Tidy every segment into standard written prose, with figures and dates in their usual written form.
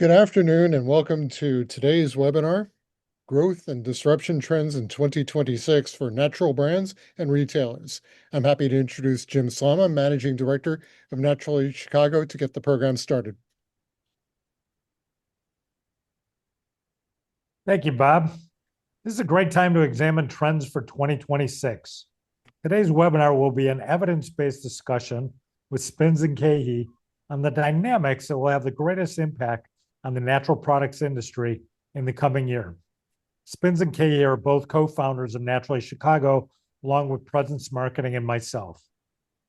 Good afternoon and welcome to today's webinar, Growth and Disruption Trends in 2026 for Natural Brands and Retailers. I'm happy to introduce Jim Slama, Managing Director of Naturally Chicago, to get the program started. Thank you, Bob. This is a great time to examine trends for 2026. Today's webinar will be an evidence-based discussion with SPINS and KeHE on the dynamics that will have the greatest impact on the natural products industry in the coming year. SPINS and KeHE are both co-founders of Naturally Chicago, along with Presence Marketing and myself.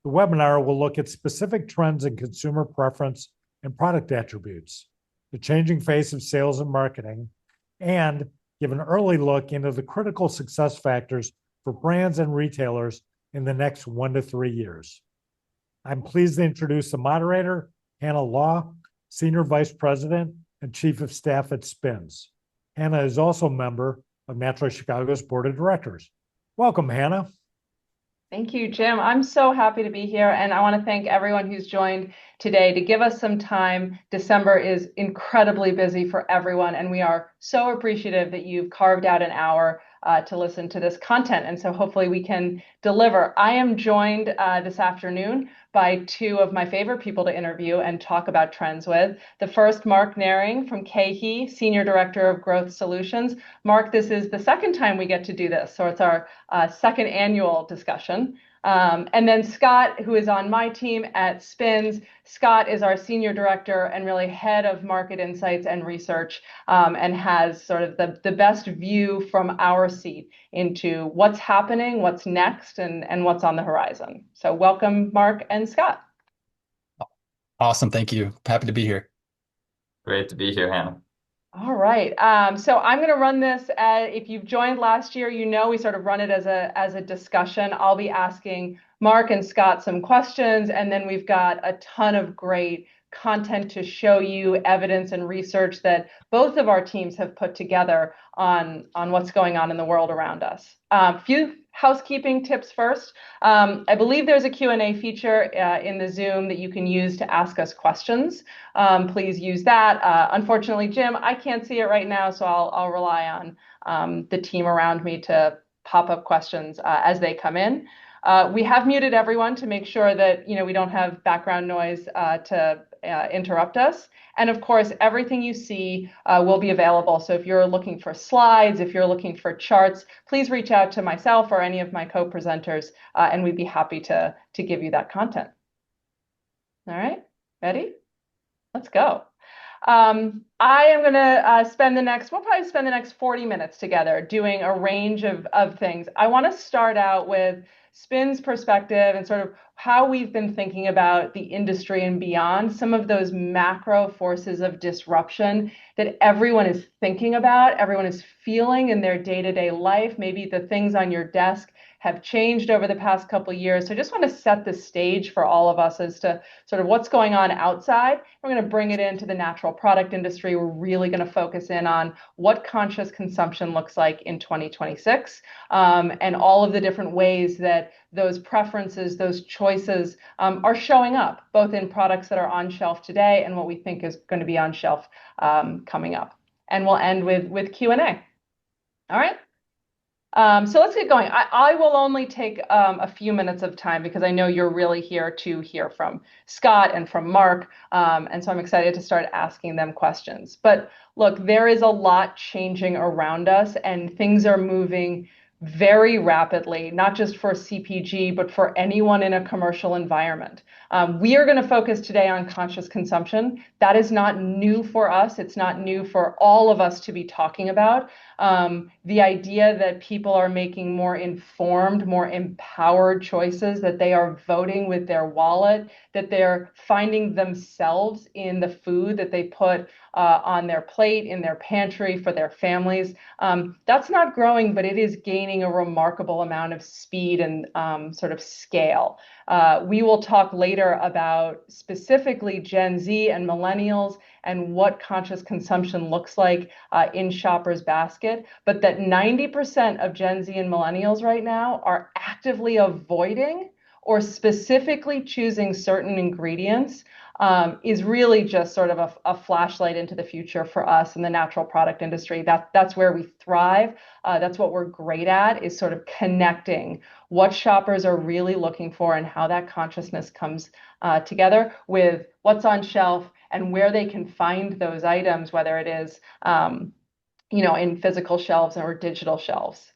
The webinar will look at specific trends in consumer preference and product attributes, the changing face of sales and marketing, and give an early look into the critical success factors for brands and retailers in the next 1 to 3 years. I'm pleased to introduce the moderator, Hannah Law, Senior Vice President and Chief of Staff at SPINS. Hannah is also a member of Naturally Chicago's Board of Directors. Welcome, Hannah. Thank you, Jim. I'm so happy to be here, and I want to thank everyone who's joined today to give us some time. December is incredibly busy for everyone, and we are so appreciative that you've carved out an hour to listen to this content, and so hopefully we can deliver. I am joined this afternoon by two of my favorite people to interview and talk about trends with. The first, Marc Nehring from KeHE, Senior Director of Growth Solutions. Marc, this is the second time we get to do this, so it's our second annual discussion. And then Scott, who is on my team at SPINS. Scott is our Senior Director and really head of market insights and research, and has sort of the best view from our seat into what's happening, what's next, and what's on the horizon. So welcome, Marc and Scott. Awesome. Thank you. Happy to be here. Great to be here, Hannah. All right. So I'm going to run this. If you've joined last year, you know we sort of run it as a discussion. I'll be asking Marc and Scott some questions, and then we've got a ton of great content to show you, evidence and research that both of our teams have put together on what's going on in the world around us. Few housekeeping tips first. I believe there's a Q&A feature in the Zoom that you can use to ask us questions. Please use that. Unfortunately, Jim, I can't see it right now, so I'll rely on the team around me to pop up questions as they come in. We have muted everyone to make sure that we don't have background noise to interrupt us. And of course, everything you see will be available. So if you're looking for slides, if you're looking for charts, please reach out to myself or any of my co-presenters, and we'd be happy to give you that content. All right, ready? Let's go. I am going to we'll probably spend the next 40 minutes together doing a range of things. I want to start out with SPINS perspective and sort of how we've been thinking about the industry and beyond, some of those macro forces of disruption that everyone is thinking about, everyone is feeling in their day-to-day life. Maybe the things on your desk have changed over the past couple of years. So I just want to set the stage for all of us as to sort of what's going on outside. We're going to bring it into the natural product industry. We're really going to focus in on what conscious consumption looks like in 2026, and all of the different ways that those preferences, those choices are showing up, both in products that are on shelf today and what we think is going to be on shelf coming up. And we'll end with Q&A. All right. So let's get going. I will only take a few minutes of time because I know you're really here to hear from Scott and from Marc, and so I'm excited to start asking them questions. But look, there is a lot changing around us, and things are moving very rapidly, not just for CPG, but for anyone in a commercial environment. We are going to focus today on conscious consumption. That is not new for us. It's not new for all of us to be talking about. The idea that people are making more informed, more empowered choices, that they are voting with their wallet, that they're finding themselves in the food that they put on their plate, in their pantry for their families. That's not growing, but it is gaining a remarkable amount of speed and sort of scale. We will talk later about specifically Gen Z and millennials and what conscious consumption looks like in shoppers' basket, but that 90% of Gen Z and millennials right now are actively avoiding or specifically choosing certain ingredients is really just sort of a flashlight into the future for us in the natural product industry. That's where we thrive. That's what we're great at, is sort of connecting what shoppers are really looking for and how that consciousness comes together with what's on shelf and where they can find those items, whether it is in physical shelves or digital shelves.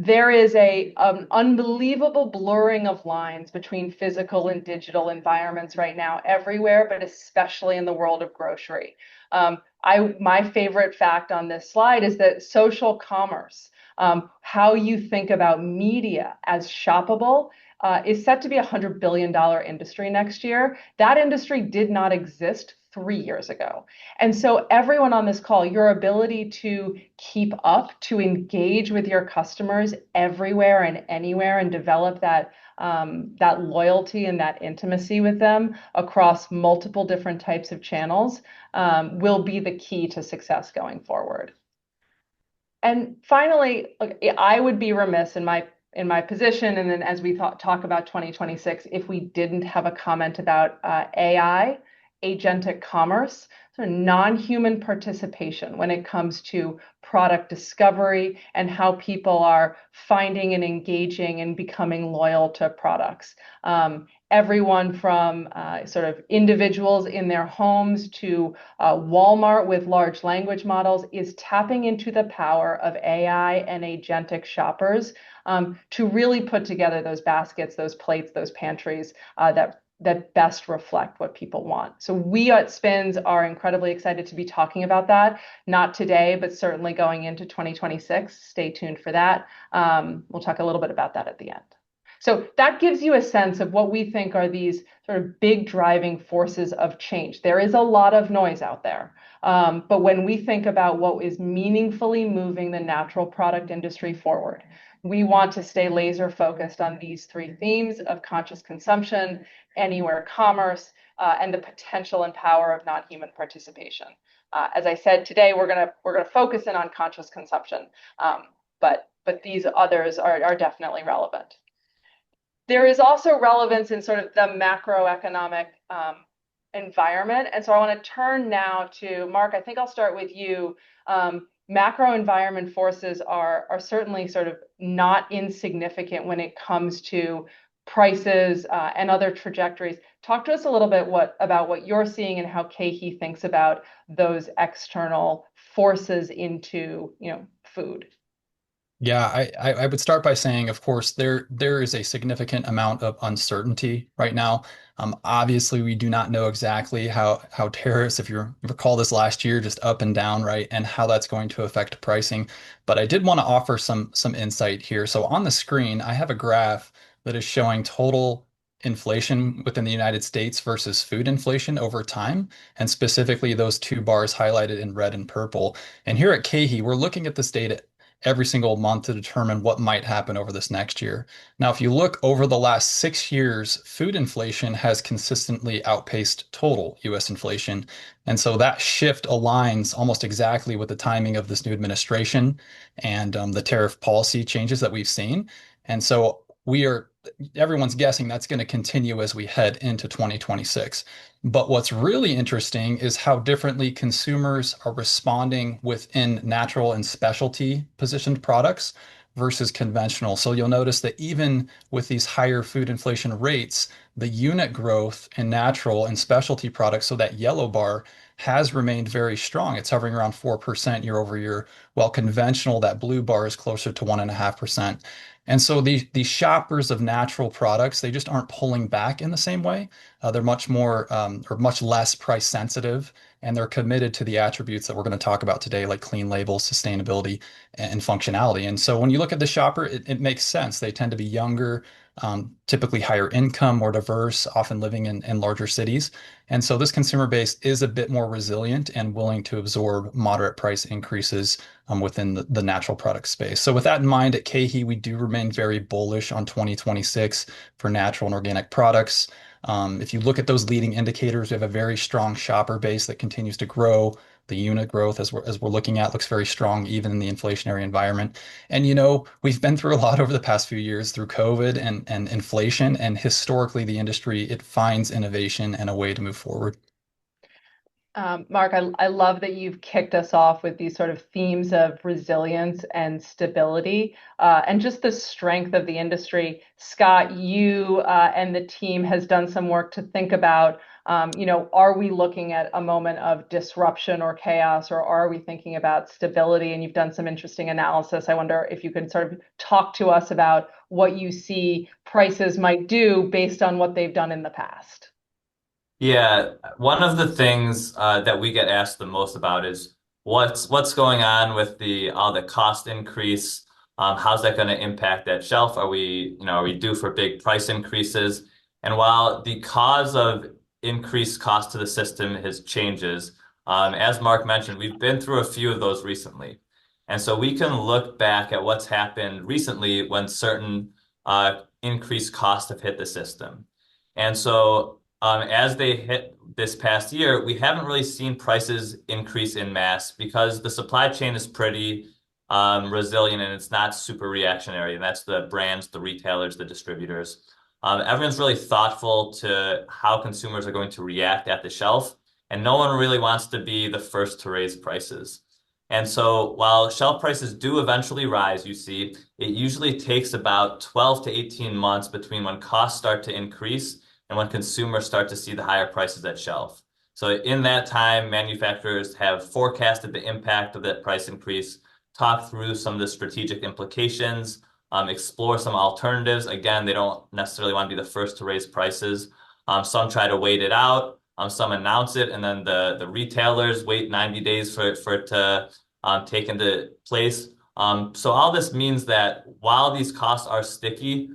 There is an unbelievable blurring of lines between physical and digital environments right now everywhere, but especially in the world of grocery. My favorite fact on this slide is that social commerce, how you think about media as shoppable, is set to be a $100 billion industry next year. That industry did not exist 3 years ago. And so everyone on this call, your ability to keep up, to engage with your customers everywhere and anywhere and develop that loyalty and that intimacy with them across multiple different types of channels will be the key to success going forward. And finally, I would be remiss in my position, and then as we talk about 2026, if we didn't have a comment about AI, agentic commerce, sort of non-human participation when it comes to product discovery and how people are finding and engaging and becoming loyal to products. Everyone from sort of individuals in their homes to Walmart with large language models is tapping into the power of AI and agentic shoppers to really put together those baskets, those plates, those pantries that best reflect what people want. So we at SPINS are incredibly excited to be talking about that, not today, but certainly going into 2026. Stay tuned for that. We'll talk a little bit about that at the end. So that gives you a sense of what we think are these sort of big driving forces of change. There is a lot of noise out there, but when we think about what is meaningfully moving the natural product industry forward, we want to stay laser focused on these three themes of conscious consumption, anywhere commerce, and the potential and power of non-human participation. As I said, today we're gonna focus in on conscious consumption, but these others are definitely relevant. There is also relevance in sort of the macroeconomic environment, and so I want to turn now to Marc. I think I'll start with you. Macro environment forces are certainly sort of not insignificant when it comes to prices and other trajectories. Talk to us a little bit about what you're seeing and how KeHE thinks about those external forces into food. Yeah, I would start by saying, of course, there is a significant amount of uncertainty right now. Obviously, we do not know exactly how tariffs, if you recall this last year, just up and down, right, and how that's going to affect pricing. But I did want to offer some insight here. So on the screen, I have a graph that is showing total inflation within the United States versus food inflation over time, and specifically those two bars highlighted in red and purple. And here at KeHE, we're looking at this data every single month to determine what might happen over this next year. Now, if you look over the last 6 years, food inflation has consistently outpaced total US inflation. And so that shift aligns almost exactly with the timing of this new administration and the tariff policy changes that we've seen. And so everyone's guessing that's going to continue as we head into 2026. But what's really interesting is how differently consumers are responding within natural and specialty positioned products versus conventional. So you'll notice that even with these higher food inflation rates, the unit growth in natural and specialty products, so that yellow bar, has remained very strong. It's hovering around 4% year over year, while conventional, that blue bar, is closer to 1.5%. And so the shoppers of natural products, they just aren't pulling back in the same way. They're much more or much less price sensitive, and they're committed to the attributes that we're going to talk about today, like clean labels, sustainability, and functionality. And so when you look at the shopper, it makes sense. They tend to be younger, typically higher income, more diverse, often living in larger cities. And so this consumer base is a bit more resilient and willing to absorb moderate price increases within the natural product space. So with that in mind, at KeHE, we do remain very bullish on 2026 for natural and organic products. If you look at those leading indicators, we have a very strong shopper base that continues to grow. The unit growth as we're looking at looks very strong even in the inflationary environment. And we've been through a lot over the past few years through COVID and inflation, and historically the industry, it finds innovation and a way to move forward. Marc, I love that you've kicked us off with these sort of themes of resilience and stability, and just the strength of the industry. Scott, you and the team has done some work to think about, are we looking at a moment of disruption or chaos, or are we thinking about stability? And you've done some interesting analysis. I wonder if you could sort of talk to us about what you see prices might do based on what they've done in the past. Yeah, one of the things that we get asked the most about is what's going on with the all the cost increase. How's that going to impact that shelf? Are we due for big price increases? And while the cause of increased cost to the system has changes, as Mark mentioned, we've been through a few of those recently. And so we can look back at what's happened recently when certain increased costs have hit the system. And so as they hit this past year, we haven't really seen prices increase in mass because the supply chain is pretty resilient and it's not super reactionary. And that's the brands, the retailers, the distributors. Everyone's really thoughtful to how consumers are going to react at the shelf, and no one really wants to be the first to raise prices. And so while shelf prices do eventually rise, you see, it usually takes about 12 to 18 months between when costs start to increase and when consumers start to see the higher prices at shelf. So in that time, manufacturers have forecasted the impact of that price increase, talk through some of the strategic implications, explore some alternatives. Again, they don't necessarily want to be the first to raise prices. Some try to wait it out. Some announce it, and then the retailers wait 90 days for it to take into place. So all this means that while these costs are sticky,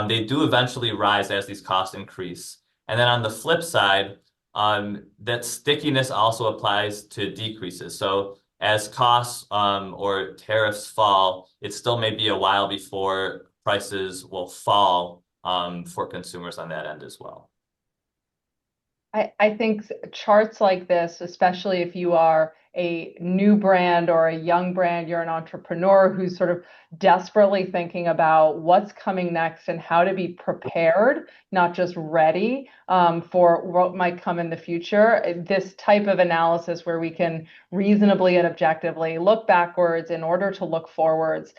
they do eventually rise as these costs increase. And then on the flip side, that stickiness also applies to decreases. So as costs or tariffs fall, it still may be a while before prices will fall for consumers on that end as well. I think charts like this, especially if you are a new brand or a young brand, you're an entrepreneur who's sort of desperately thinking about what's coming next and how to be prepared, not just ready for what might come in the future. This type of analysis where we can reasonably and objectively look backwards in order to look forwards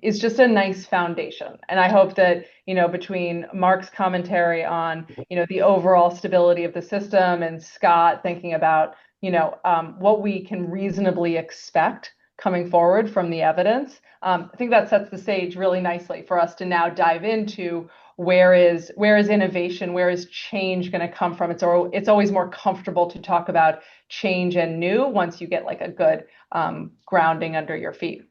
is just a nice foundation. And I hope that, between Marc's commentary on, the overall stability of the system and Scott thinking about, what we can reasonably expect coming forward from the evidence. I think that sets the stage really nicely for us to now dive into where is innovation, where is change going to come from? It's always more comfortable to talk about change and new once you get like a good grounding under your feet.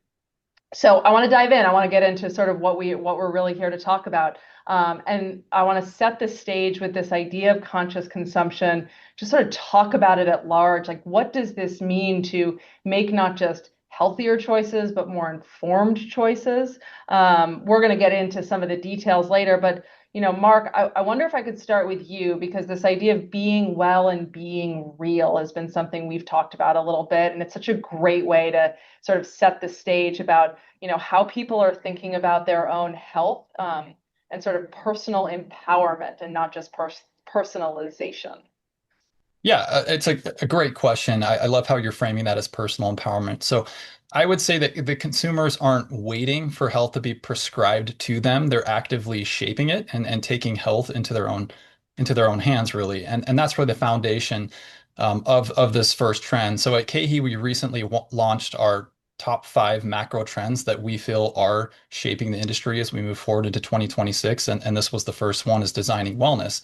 So I want to dive in. I want to get into sort of what we're really here to talk about. And I want to set the stage with this idea of conscious consumption, just sort of talk about it at large. Like, what does this mean to make not just healthier choices, but more informed choices? We're going to get into some of the details later, but Marc, I wonder if I could start with you, because this idea of being well and being real has been something we've talked about a little bit, and it's such a great way to sort of set the stage about how people are thinking about their own health and sort of personal empowerment and not just personalization. Yeah, it's a great question. I love how you're framing that as personal empowerment. So I would say that the consumers aren't waiting for health to be prescribed to them. They're actively shaping it and taking health into their own hands, really. And that's where the foundation of this first trend. So at KeHE, we recently launched our top 5 macro trends that we feel are shaping the industry as we move forward into 2026. And this was the first one, is designing wellness.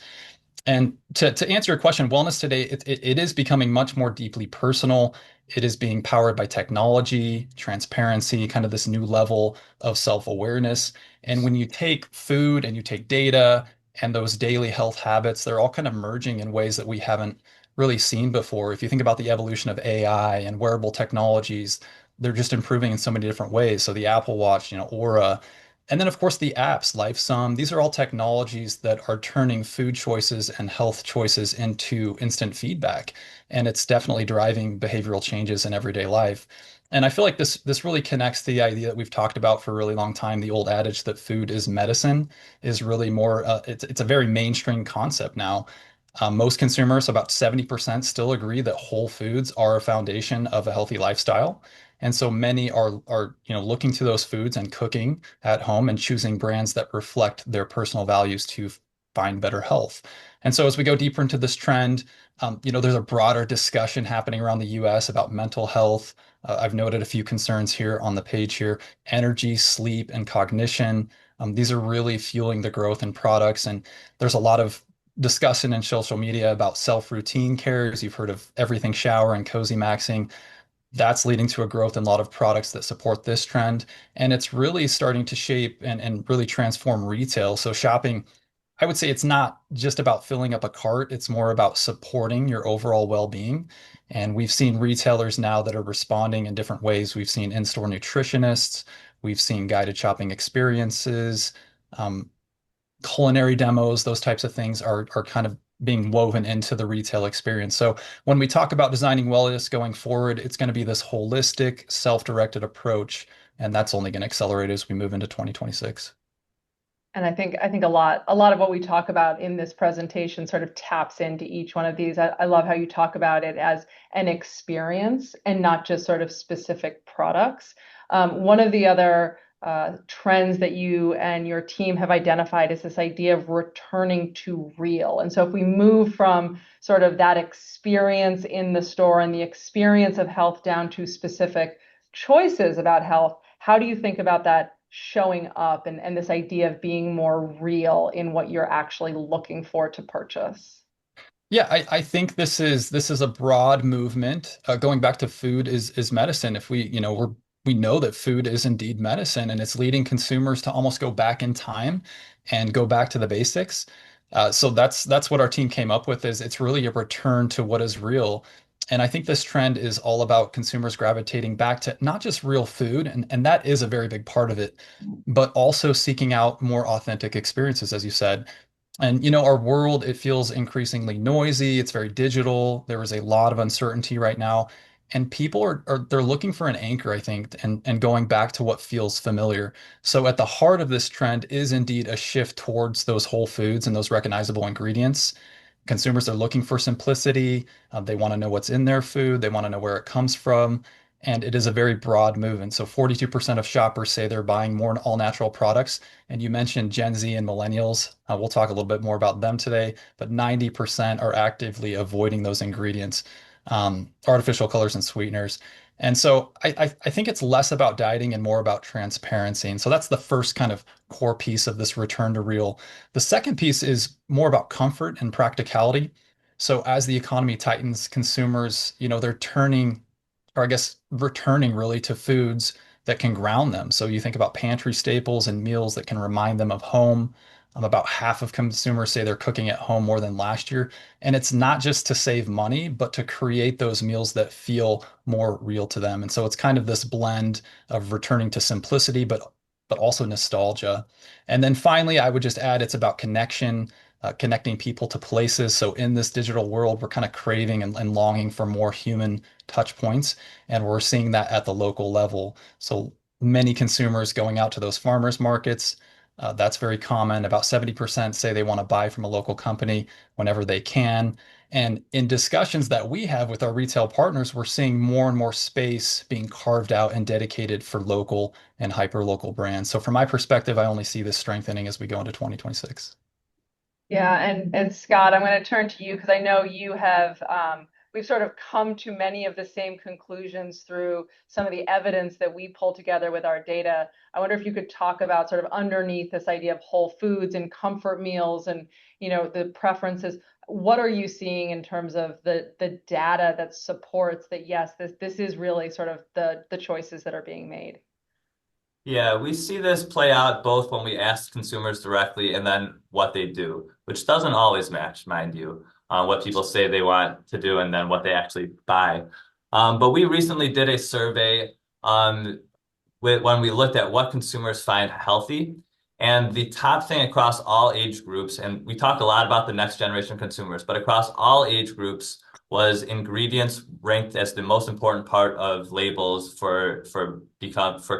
And to answer your question, wellness today, it is becoming much more deeply personal. It is being powered by technology, transparency, kind of this new level of self-awareness. And when you take food and you take data and those daily health habits, they're all kind of merging in ways that we haven't really seen before. If you think about the evolution of AI and wearable technologies, they're just improving in so many different ways. So the Apple Watch, Aura, And then, of course, the apps, LifeSum, these are all technologies that are turning food choices and health choices into instant feedback. And it's definitely driving behavioral changes in everyday life. And I feel like this really connects to the idea that we've talked about for a really long time. The old adage that food is medicine is really more, it's a very mainstream concept now. Most consumers, about 70%, still agree that whole foods are a foundation of a healthy lifestyle. And so many are looking to those foods and cooking at home and choosing brands that reflect their personal values to find better health. And so as we go deeper into this trend, there's a broader discussion happening around the US about mental health. I've noted a few concerns here on the page here: energy, sleep, and cognition. These are really fueling the growth in products. And there's a lot of discussion in social media about self-routine cares. You've heard of everything shower and cozy maxing. That's leading to a growth in a lot of products that support this trend. And it's really starting to shape and really transform retail. So shopping, I would say it's not just about filling up a cart, it's more about supporting your overall well-being. And we've seen retailers now that are responding in different ways. We've seen in-store nutritionists, we've seen guided shopping experiences, um, culinary demos, those types of things are kind of being woven into the retail experience. So when we talk about designing wellness going forward, it's going to be this holistic, self-directed approach, and that's only going to accelerate as we move into 2026. And I think a lot of what we talk about in this presentation sort of taps into each one of these. I love how you talk about it as an experience and not just sort of specific products. One of the other trends that you and your team have identified is this idea of returning to real. And so if we move from sort of that experience in the store and the experience of health down to specific choices about health, how do you think about that showing up and this idea of being more real in what you're actually looking for to purchase? Yeah, I think this is a broad movement. Going back to food is medicine. If we know that food is indeed medicine, and it's leading consumers to almost go back in time and go back to the basics. So that's what our team came up with, is it's really a return to what is real. And I think this trend is all about consumers gravitating back to not just real food, and that is a very big part of it, but also seeking out more authentic experiences, as you said. And our world, it feels increasingly noisy. It's very digital. There is a lot of uncertainty right now. And people are they're looking for an anchor, I think, and going back to what feels familiar. So at the heart of this trend is indeed a shift towards those whole foods and those recognizable ingredients. Consumers are looking for simplicity. They want to know what's in their food. They want to know where it comes from. And it is a very broad movement. So 42% of shoppers say they're buying more all natural products. And you mentioned Gen Z and millennials. We'll talk a little bit more about them today, but 90% are actively avoiding those ingredients, artificial colors and sweeteners. And so I think it's less about dieting and more about transparency. And so that's the first kind of core piece of this return to real. The second piece is more about comfort and practicality. So as the economy tightens, consumers, they're turning, or I guess returning really to foods that can ground them. So you think about pantry staples and meals that can remind them of home. About half of consumers say they're cooking at home more than last year. And it's not just to save money, but to create those meals that feel more real to them. And so it's kind of this blend of returning to simplicity, but also nostalgia. And then finally, I would just add it's about connection, connecting people to places. So in this digital world, we're kind of craving and longing for more human touch points, and we're seeing that at the local level. So many consumers going out to those farmers markets. That's very common. About 70% say they want to buy from a local company whenever they can. And in discussions that we have with our retail partners, we're seeing more and more space being carved out and dedicated for local and hyper local brands. So from my perspective, I only see this strengthening as we go into 2026. Yeah, and Scott, I'm going to turn to you because I know you have we've sort of come to many of the same conclusions through some of the evidence that we pull together with our data. I wonder if you could talk about sort of underneath this idea of whole foods and comfort meals and the preferences. What are you seeing in terms of the data that supports that? Yes, this is really sort of the choices that are being made. Yeah, we see this play out both when we ask consumers directly and then what they do, which doesn't always match, mind you, what people say they want to do and then what they actually buy. But we recently did a survey when we looked at what consumers find healthy. And the top thing across all age groups, and we talked a lot about the next generation consumers, but across all age groups was ingredients ranked as the most important part of labels for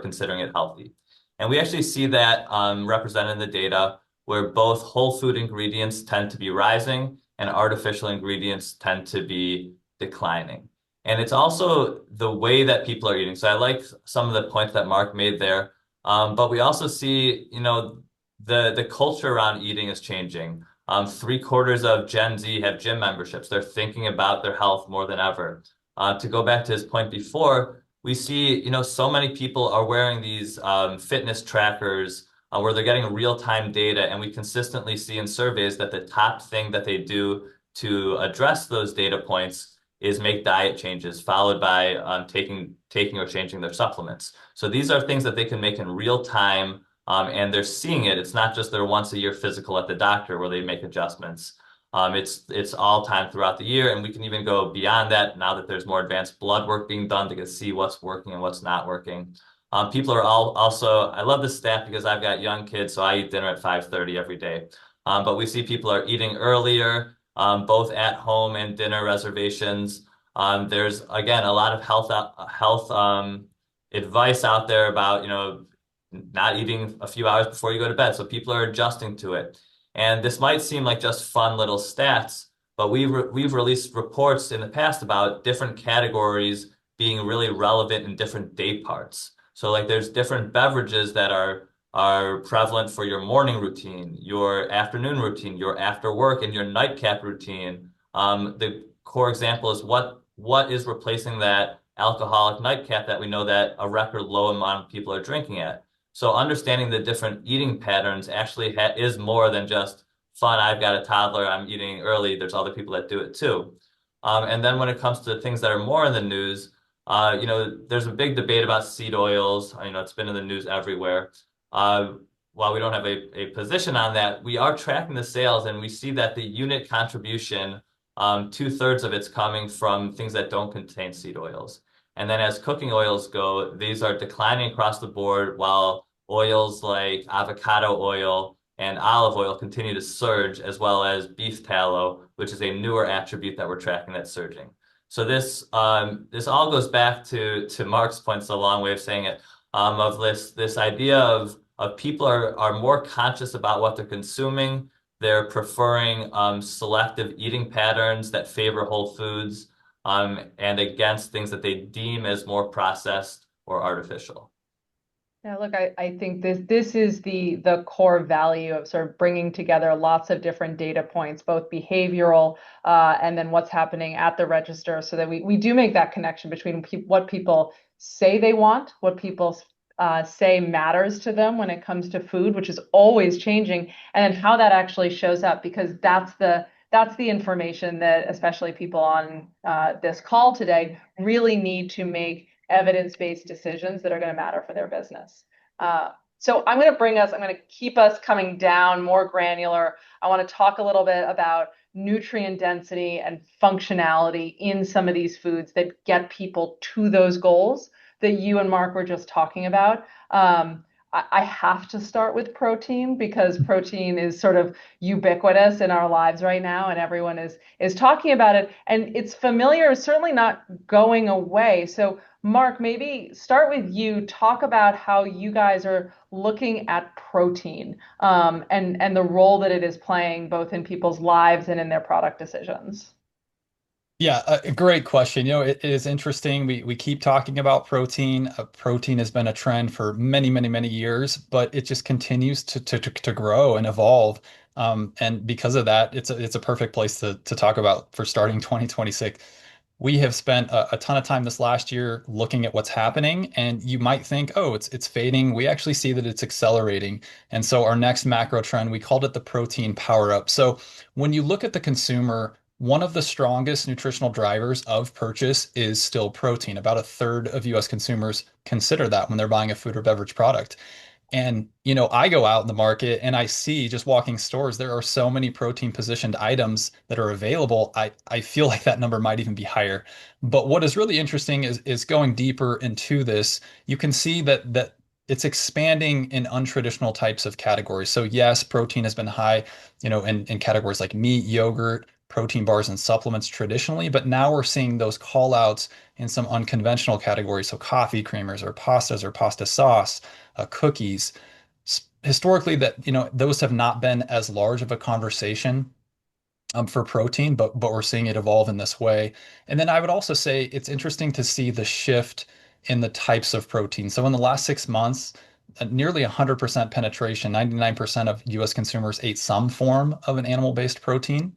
considering it healthy. And we actually see that represented in the data where both whole food ingredients tend to be rising and artificial ingredients tend to be declining. And it's also the way that people are eating. So I like some of the points that Marc made there. But we also see, the culture around eating is changing. 3/4 of Gen Z have gym memberships. They're thinking about their health more than ever. To go back to his point before, we see, so many people are wearing these fitness trackers where they're getting real-time data, and we consistently see in surveys that the top thing that they do to address those data points is make diet changes, followed by taking or changing their supplements. So these are things that they can make in real time, and they're seeing it. It's not just their once-a-year physical at the doctor where they make adjustments. It's all time throughout the year, and we can even go beyond that now that there's more advanced blood work being done to see what's working and what's not working. People are also, I love this stat because I've got young kids, so I eat dinner at 5:30 every day. But we see people are eating earlier, both at home and dinner reservations. There's, again, a lot of health advice out there about, not eating a few hours before you go to bed. So people are adjusting to it. And this might seem like just fun little stats, but we've released reports in the past about different categories being really relevant in different day parts. So like there's different beverages that are prevalent for your morning routine, your afternoon routine, your after work, and your nightcap routine. The core example is what is replacing that alcoholic nightcap that we know that a record low amount of people are drinking at. So understanding the different eating patterns actually is more than just fun. I've got a toddler, I'm eating early. There's other people that do it too. And then when it comes to things that are more in the news, there's a big debate about seed oils. It's been in the news everywhere. While we don't have a position on that, we are tracking the sales and we see that the unit contribution, 2/3 of it's coming from things that don't contain seed oils. And then as cooking oils go, these are declining across the board while oils like avocado oil and olive oil continue to surge, as well as beef tallow, which is a newer attribute that we're tracking that's surging. So this all goes back to Marc's point. It's a long way of saying it, of this idea of people are more conscious about what they're consuming. They're preferring selective eating patterns that favor whole foods and against things that they deem as more processed or artificial. Yeah, look, I think this is the core value of sort of bringing together lots of different data points, both behavioral and then what's happening at the register, so that we do make that connection between what people say they want, what people say matters to them when it comes to food, which is always changing, and then how that actually shows up, because that's the information that especially people on this call today really need to make evidence-based decisions that are going to matter for their business. So I'm going to keep us coming down more granular. I want to talk a little bit about nutrient density and functionality in some of these foods that get people to those goals that you and Marc were just talking about. I have to start with protein because protein is sort of ubiquitous in our lives right now, and everyone is talking about it, and it's familiar, certainly not going away. So Marc, maybe start with you. Talk about how you guys are looking at protein and the role that it is playing both in people's lives and in their product decisions. Yeah, a great question. It is interesting. We keep talking about protein. Protein has been a trend for many, many, many years, but it just continues to grow and evolve. And because of that, it's a perfect place to talk about for starting 2026. We have spent a ton of time this last year looking at what's happening, and you might think, oh, it's fading. We actually see that it's accelerating. And so our next macro trend, we called it the protein power up. So when you look at the consumer, one of the strongest nutritional drivers of purchase is still protein. About 1/3 of US consumers consider that when they're buying a food or beverage product. And, I go out in the market and I see just walking stores, there are so many protein positioned items that are available. I feel like that number might even be higher. But what is really interesting is going deeper into this, you can see that it's expanding in untraditional types of categories. So yes, protein has been high, in categories like meat, yogurt, protein bars, and supplements traditionally, but now we're seeing those call outs in some unconventional categories. So coffee creamers or pastas or pasta sauce, cookies. Historically, that those have not been as large of a conversation for protein, but we're seeing it evolve in this way. And then I would also say it's interesting to see the shift in the types of protein. So in the last 6 months, nearly 100% penetration, 99% of US consumers ate some form of an animal-based protein.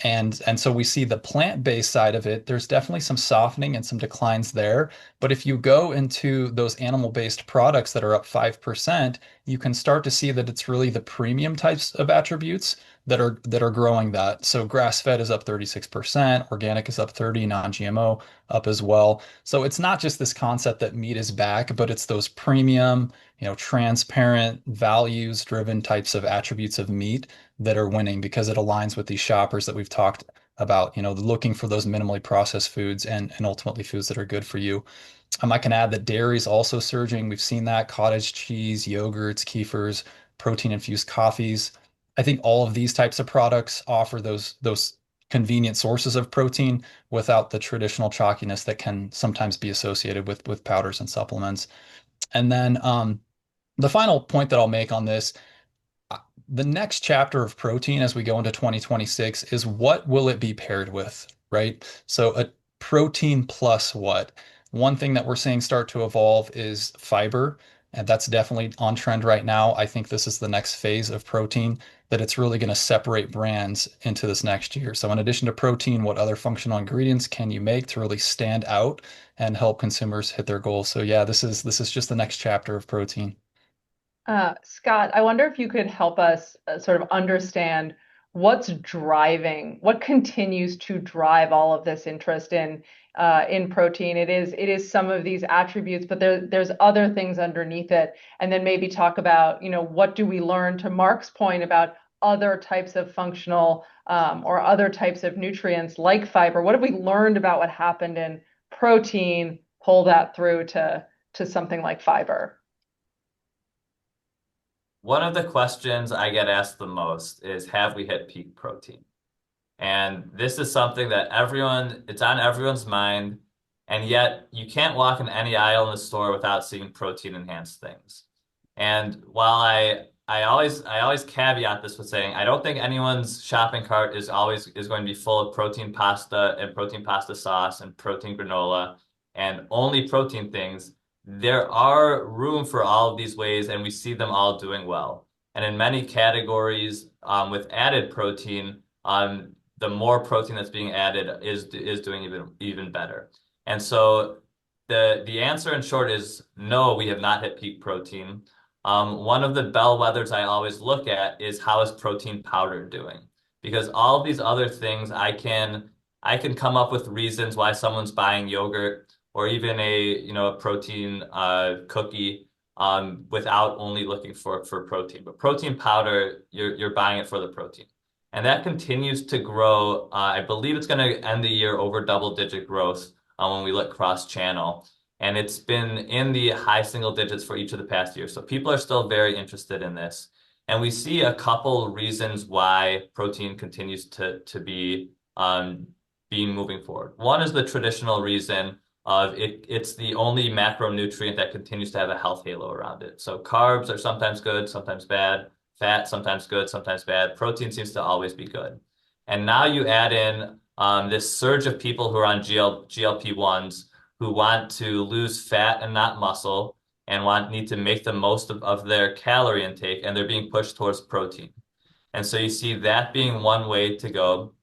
And so we see the plant-based side of it, there's definitely some softening and some declines there. But if you go into those animal-based products that are up 5%, you can start to see that it's really the premium types of attributes that are growing that. So grass-fed is up 36%, organic is up 30, non-GMO up as well. So it's not just this concept that meat is back, but it's those premium, transparent, values-driven types of attributes of meat that are winning because it aligns with these shoppers that we've talked about, looking for those minimally processed foods and ultimately foods that are good for you. I can add that dairy is also surging. We've seen that cottage cheese, yogurts, kefirs, protein infused coffees. I think all of these types of products offer those convenient sources of protein without the traditional chalkiness that can sometimes be associated with powders and supplements. And then the final point that I'll make on this, the next chapter of protein as we go into 2026 is what will it be paired with, right? So a protein plus what? One thing that we're seeing start to evolve is fiber, and that's definitely on trend right now. I think this is the next phase of protein that it's really going to separate brands into this next year. So in addition to protein, what other functional ingredients can you make to really stand out and help consumers hit their goals? So yeah, this is just the next chapter of protein. Scott, I wonder if you could help us sort of understand what continues to drive all of this interest in protein. It is some of these attributes, but there's other things underneath it. And then maybe talk about, what do we learn, to Marc's point, about other types of functional or other types of nutrients like fiber. What have we learned about what happened in protein? Pull that through to something like fiber. One of the questions I get asked the most is, have we hit peak protein? And this is something that it's on everyone's mind, and yet you can't walk in any aisle in the store without seeing protein enhanced things. And while I always caveat this with saying I don't think anyone's shopping cart is going to be full of protein pasta and protein pasta sauce and protein granola and only protein things. There are room for all of these ways, and we see them all doing well. And in many categories, with added protein, the more protein that's being added is doing even better. And so the answer in short is no, we have not hit peak protein. One of the bellwethers I always look at is, how is protein powder doing? Because all of these other things, I can come up with reasons why someone's buying yogurt or even a protein cookie without only looking for protein. But protein powder, you're buying it for the protein. And that continues to grow. I believe it's going to end the year over double-digit growth when we look cross-channel. And it's been in the high single digits for each of the past years. So people are still very interested in this. And we see a couple reasons why protein continues to be being moving forward. One is the traditional reason of it's the only macronutrient that continues to have a health halo around it. So carbs are sometimes good, sometimes bad. Fat, sometimes good, sometimes bad. Protein seems to always be good. And now you add in this surge of people who are on GLP-1s who want to lose fat and not muscle and need to make the most of their calorie intake, and they're being pushed towards protein. And so you see that being one way to go.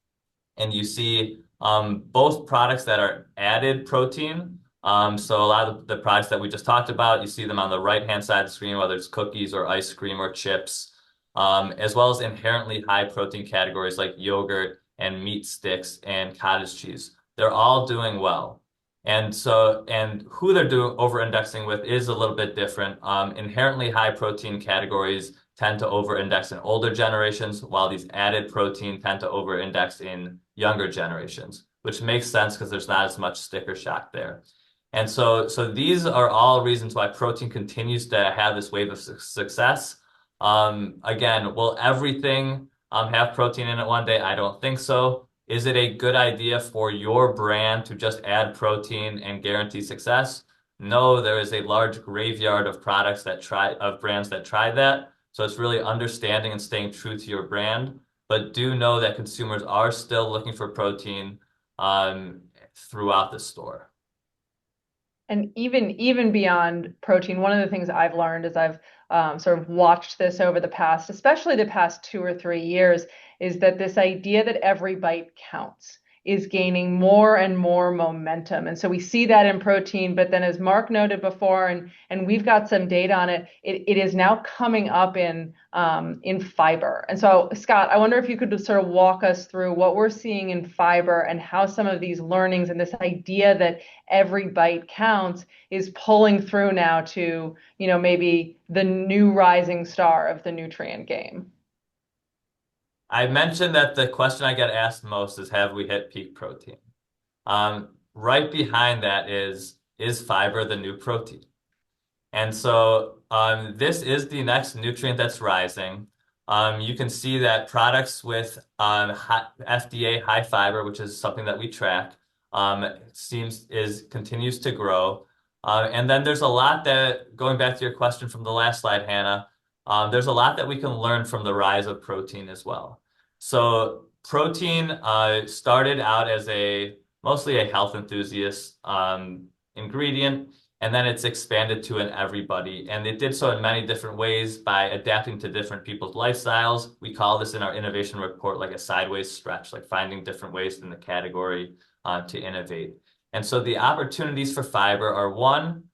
And you see both products that are added protein. So a lot of the products that we just talked about, you see them on the right-hand side of the screen, whether it's cookies or ice cream or chips. As well as inherently high protein categories like yogurt and meat sticks and cottage cheese. They're all doing well. And who they're doing over-indexing with is a little bit different. Inherently high protein categories tend to over-index in older generations, while these added protein tend to over-index in younger generations, which makes sense because there's not as much sticker shock there. And so these are all reasons why protein continues to have this wave of success. Again, will everything have protein in it one day? I don't think so. Is it a good idea for your brand to just add protein and guarantee success? No, there is a large graveyard of brands that try that. So it's really understanding and staying true to your brand, but do know that consumers are still looking for protein throughout the store. And even beyond protein, one of the things I've learned as I've sort of watched this over the past, especially the past 2 or 3 years, is that this idea that every bite counts is gaining more and more momentum. And so we see that in protein, but then as Marc noted before, and we've got some data on it, it is now coming up in fiber. And so Scott, I wonder if you could sort of walk us through what we're seeing in fiber and how some of these learnings and this idea that every bite counts is pulling through now to, maybe the new rising star of the nutrient game. I mentioned that the question I get asked most is, have we hit peak protein? Right behind that is fiber the new protein? And so this is the next nutrient that's rising. You can see that products with FDA high fiber, which is something that we track, continues to grow. And then there's a lot that, going back to your question from the last slide, Hannah, there's a lot that we can learn from the rise of protein as well. So protein started out as mostly a health enthusiast ingredient, and then it's expanded to an everybody. And it did so in many different ways by adapting to different people's lifestyles. We call this in our innovation report like a sideways stretch, like finding different ways in the category to innovate. And so the opportunities for fiber are one,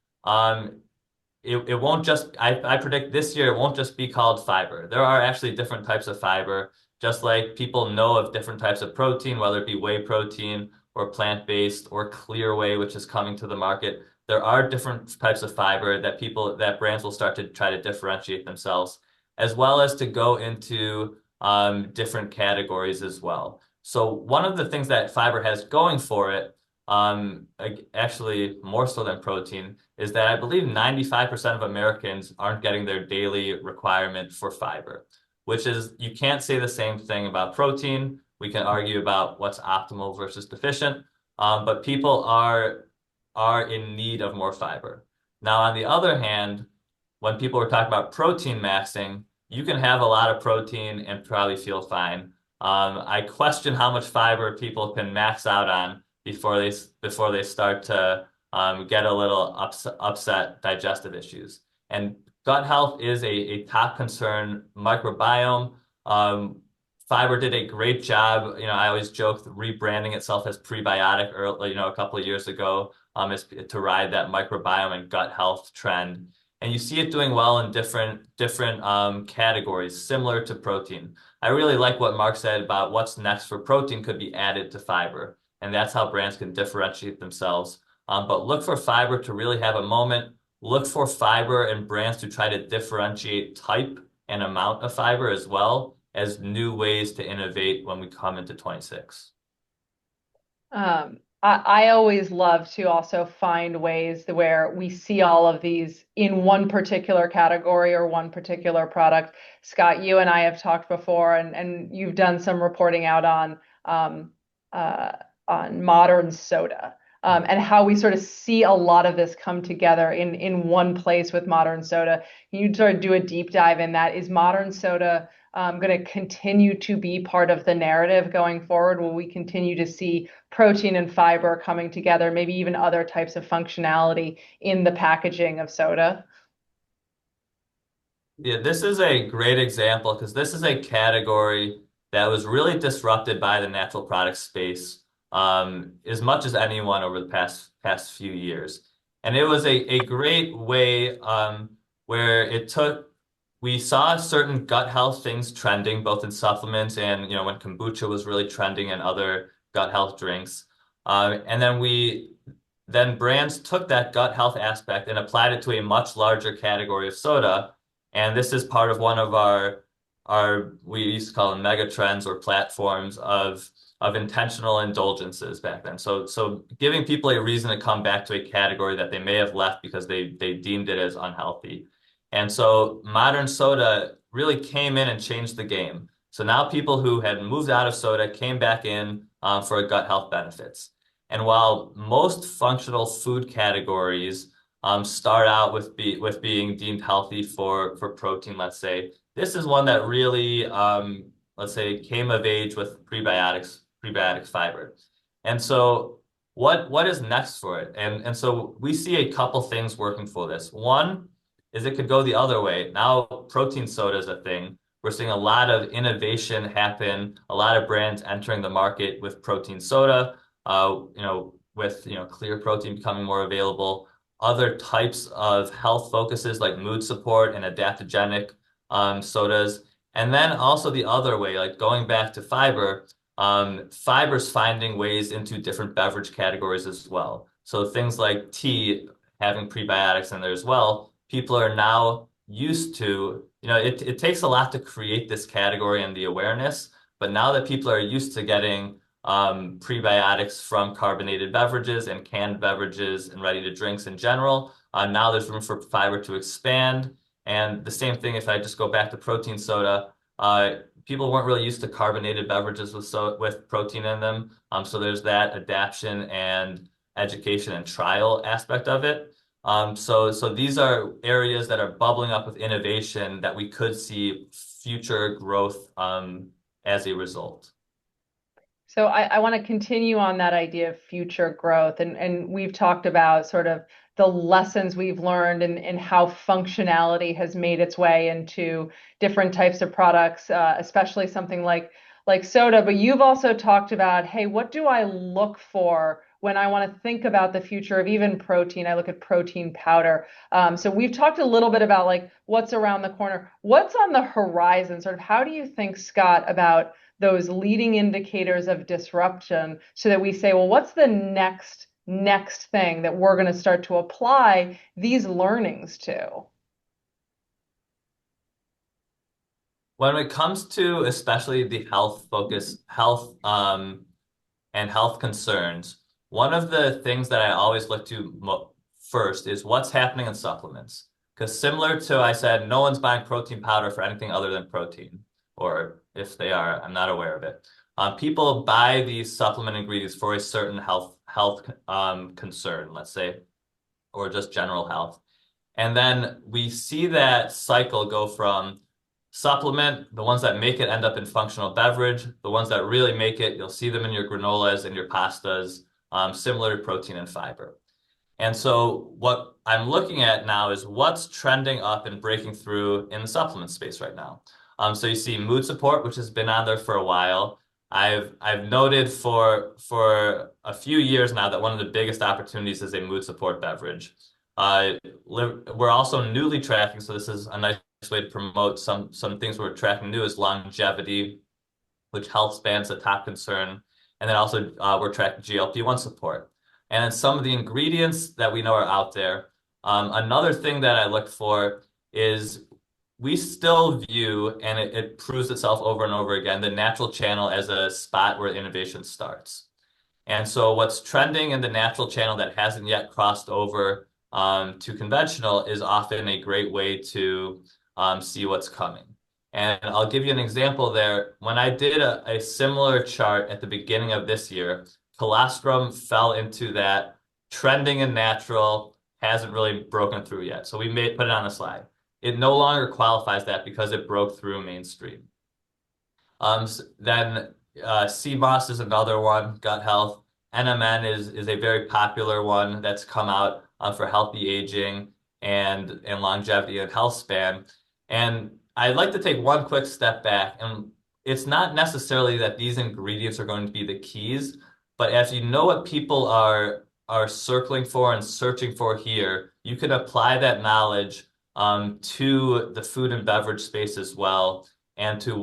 it won't just, I predict this year, it won't just be called fiber. There are actually different types of fiber, just like people know of different types of protein, whether it be whey protein or plant-based or clear whey, which is coming to the market. There are different types of fiber that brands will start to try to differentiate themselves, as well as to go into different categories as well. So one of the things that fiber has going for it, actually more so than protein, is that I believe 95% of Americans aren't getting their daily requirement for fiber, which is, you can't say the same thing about protein. We can argue about what's optimal versus deficient, but people are in need of more fiber. Now, on the other hand, when people are talking about protein maxing, you can have a lot of protein and probably feel fine. I question how much fiber people can max out on before they start to get a little upset digestive issues. And gut health is a top concern. Microbiome, fiber did a great job. I always joke rebranding itself as prebiotic early, a couple of years ago, is to ride that microbiome and gut health trend. And you see it doing well in different categories, similar to protein. I really like what Marc said about what's next for protein could be added to fiber. And that's how brands can differentiate themselves. But look for fiber to really have a moment. Look for fiber and brands to try to differentiate type and amount of fiber as well as new ways to innovate when we come into 26. I always love to also find ways where we see all of these in one particular category or one particular product. Scott, you and I have talked before, and you've done some reporting out on modern soda. And how we sort of see a lot of this come together in one place with modern soda. Can you sort of do a deep dive in that? Is modern soda going to continue to be part of the narrative going forward? Will we continue to see protein and fiber coming together, maybe even other types of functionality in the packaging of soda? Yeah, this is a great example because this is a category that was really disrupted by the natural product space as much as anyone over the past few years. And it was a great way where we saw certain gut health things trending both in supplements and, when kombucha was really trending and other gut health drinks. And then then brands took that gut health aspect and applied it to a much larger category of soda. And this is part of one of we used to call them mega trends or platforms of intentional indulgences back then. So giving people a reason to come back to a category that they may have left because they deemed it as unhealthy. And so modern soda really came in and changed the game. So now people who had moved out of soda came back in for gut health benefits. And while most functional food categories start out with being deemed healthy for protein, let's say, this is one that really, let's say, came of age with prebiotic fiber. And so what is next for it? And so we see a couple things working for this. One is it could go the other way. Now protein soda is a thing. We're seeing a lot of innovation happen, a lot of brands entering the market with protein soda, with clear protein becoming more available, other types of health focuses like mood support and adaptogenic sodas. And then also the other way, like going back to fiber, fiber's finding ways into different beverage categories as well. So things like tea having prebiotics in there as well. People are now used to, it takes a lot to create this category and the awareness, but now that people are used to getting prebiotics from carbonated beverages and canned beverages and ready to drinks in general, now there's room for fiber to expand. And the same thing, if I just go back to protein soda, people weren't really used to carbonated beverages with protein in them. So there's that adaption and education and trial aspect of it. So these are areas that are bubbling up with innovation that we could see future growth as a result. So I want to continue on that idea of future growth. And we've talked about sort of the lessons we've learned and how functionality has made its way into different types of products, especially something like soda. But you've also talked about, hey, what do I look for when I want to think about the future of even protein? I look at protein powder. So we've talked a little bit about like what's around the corner. What's on the horizon? Sort of how do you think, Scott, about those leading indicators of disruption so that we say, well, what's the next thing that we're going to start to apply these learnings to? When it comes to especially the health and health concerns, one of the things that I always look to first is what's happening in supplements. Because similar to I said, no one's buying protein powder for anything other than protein, or if they are, I'm not aware of it. People buy these supplement ingredients for a certain health concern, let's say, or just general health. And then we see that cycle go from supplement, the ones that make it end up in functional beverage, the ones that really make it, you'll see them in your granolas and your pastas, similar to protein and fiber. And so what I'm looking at now is what's trending up and breaking through in the supplement space right now. So you see mood support, which has been on there for a while. I've noted for a few years now that one of the biggest opportunities is a mood support beverage. We're also newly tracking, so this is a nice way to promote some things we're tracking new is longevity, which health span's a top concern. And then also we're tracking GLP-1 support. And some of the ingredients that we know are out there. Another thing that I look for is we still view, and it proves itself over and over again, the natural channel as a spot where innovation starts. And so what's trending in the natural channel that hasn't yet crossed over to conventional is often a great way to see what's coming. And I'll give you an example there. When I did a similar chart at the beginning of this year, colostrum fell into that trending and natural, hasn't really broken through yet. So we put it on the slide. It no longer qualifies that because it broke through mainstream. Then sea moss is another one, gut health. NMN is a very popular one that's come out for healthy aging and longevity and health span. And I'd like to take one quick step back. And it's not necessarily that these ingredients are going to be the keys, but as you know what people are circling for and searching for here, you can apply that knowledge to the food and beverage space as well, and to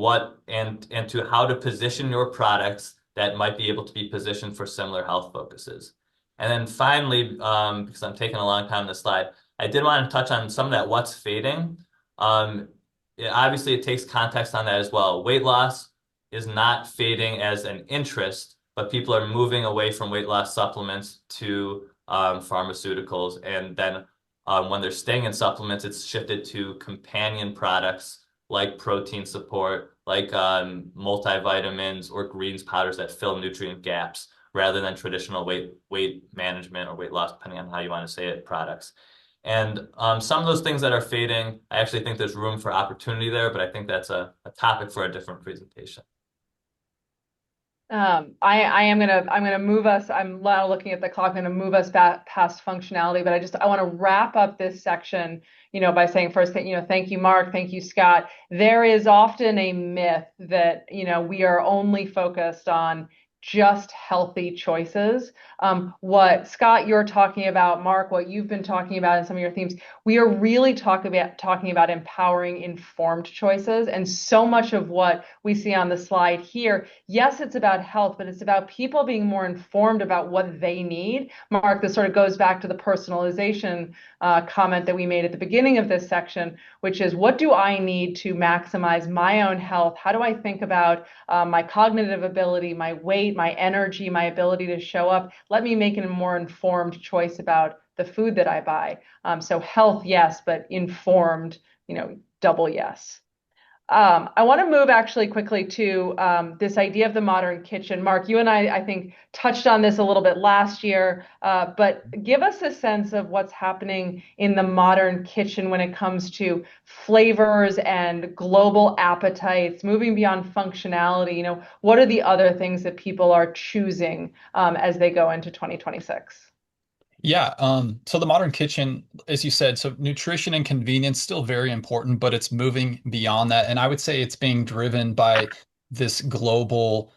how to position your products that might be able to be positioned for similar health focuses. And then finally, because I'm taking a long time on this slide, I did want to touch on some of that what's fading. Obviously, it takes context on that as well. Weight loss is not fading as an interest, but people are moving away from weight loss supplements to pharmaceuticals. And then when they're staying in supplements, it's shifted to companion products like protein support, like multivitamins or greens powders that fill nutrient gaps rather than traditional weight management or weight loss, depending on how you want to say it, products. And some of those things that are fading, I actually think there's room for opportunity there, but I think that's a topic for a different presentation. I'm gonna move us. I'm now looking at the clock. I'm gonna move us back past functionality, but I want to wrap up this section, by saying first, thank you, Marc, thank you, Scott. There is often a myth that, we are only focused on just healthy choices. What Scott, you're talking about, Marc, what you've been talking about in some of your themes, we are really talking about empowering informed choices. And so much of what we see on the slide here, yes, it's about health, but it's about people being more informed about what they need. Marc, this sort of goes back to the personalization comment that we made at the beginning of this section, which is, what do I need to maximize my own health? How do I think about my cognitive ability, my weight, my energy, my ability to show up? Let me make a more informed choice about the food that I buy. So health, yes, but informed, double yes. I want to move actually quickly to this idea of the modern kitchen. Marc, you and I think, touched on this a little bit last year, but give us a sense of what's happening in the modern kitchen when it comes to flavors and global appetites, moving beyond functionality. What are the other things that people are choosing as they go into 2026? Yeah, so the modern kitchen, as you said, so nutrition and convenience still very important, but it's moving beyond that. And I would say it's being driven by this global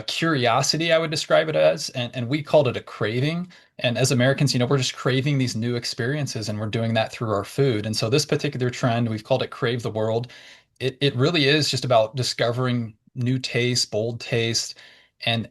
curiosity, I would describe it as, and we called it a craving. And as Americans, we're just craving these new experiences, and we're doing that through our food. And so this particular trend, we've called it Crave the World. It really is just about discovering new tastes, bold taste, and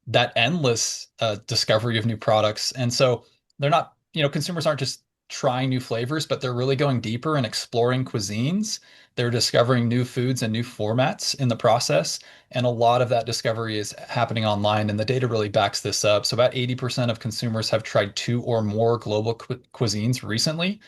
that endless discovery of new products. And so they're not, consumers aren't just trying new flavors, but they're really going deeper and exploring cuisines. They're discovering new foods and new formats in the process. And a lot of that discovery is happening online, and the data really backs this up. So about 80% of consumers have tried two or more global cuisines recently.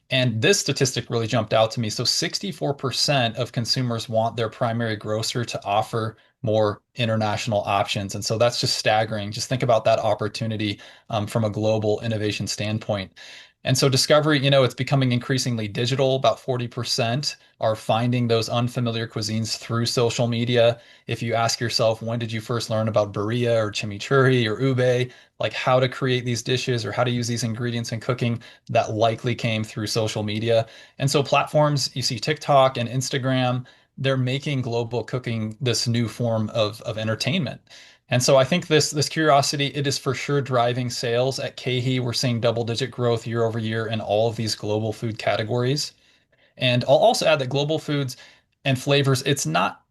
And this statistic really jumped out to me. So 64% of consumers want their primary grocer to offer more international options. And so that's just staggering. Just think about that opportunity from a global innovation standpoint. And so discovery, it's becoming increasingly digital. About 40% are finding those unfamiliar cuisines through social media. If you ask yourself, when did you first learn about birria or chimichurri or ube, like how to create these dishes or how to use these ingredients in cooking, that likely came through social media. And so platforms, you see TikTok and Instagram, they're making global cooking this new form of entertainment. And so I think this curiosity, it is for sure driving sales at KeHE. We're seeing double-digit growth year over year in all of these global food categories. And I'll also add that global foods and flavors, it's not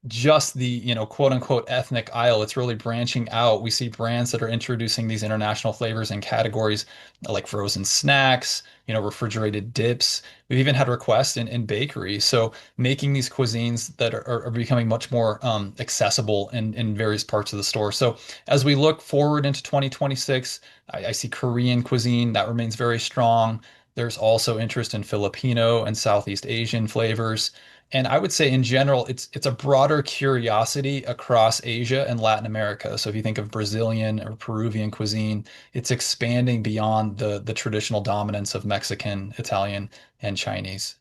just the, quote unquote ethnic aisle. It's really branching out. We see brands that are introducing these international flavors and categories like frozen snacks, refrigerated dips. We've even had requests in bakery. So making these cuisines that are becoming much more accessible in various parts of the store. So as we look forward into 2026, I see Korean cuisine that remains very strong. There's also interest in Filipino and Southeast Asian flavors. And I would say in general, it's a broader curiosity across Asia and Latin America. So if you think of Brazilian or Peruvian cuisine, it's expanding beyond the traditional dominance of Mexican, Italian, and Chinese.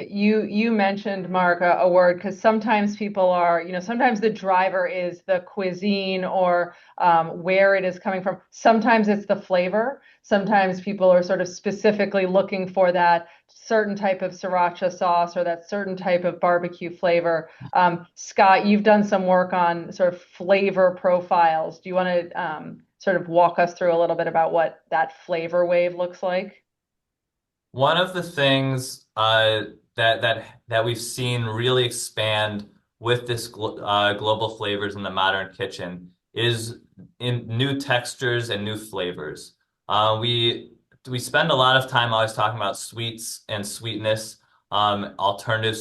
You mentioned, Marc, a word, because sometimes people are, sometimes the driver is the cuisine or where it is coming from. Sometimes it's the flavor. Sometimes people are sort of specifically looking for that certain type of sriracha sauce or that certain type of barbecue flavor. Scott, you've done some work on sort of flavor profiles. Do you want to sort of walk us through a little bit about what that flavor wave looks like? One of the things that we've seen really expand with this global flavors in the modern kitchen is in new textures and new flavors. We spend a lot of time always talking about sweets and sweetness, alternative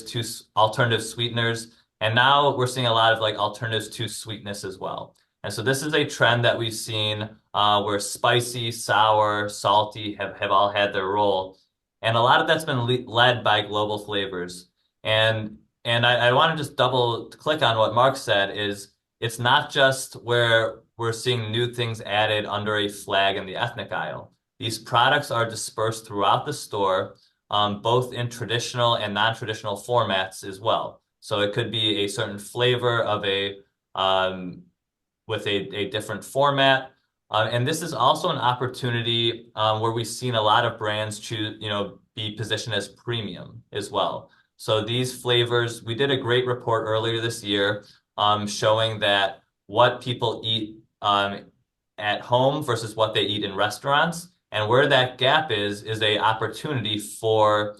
sweeteners, and now we're seeing a lot of like alternatives to sweetness as well. And so this is a trend that we've seen where spicy, sour, salty have all had their role. And a lot of that's been led by global flavors. And I want to just double click on what Marc said is it's not just where we're seeing new things added under a flag in the ethnic aisle. These products are dispersed throughout the store, both in traditional and non-traditional formats as well. So it could be a certain flavor of with a different format. And this is also an opportunity where we've seen a lot of brands choose, be positioned as premium as well. So these flavors, we did a great report earlier this year showing that what people eat at home versus what they eat in restaurants, and where that gap is a opportunity for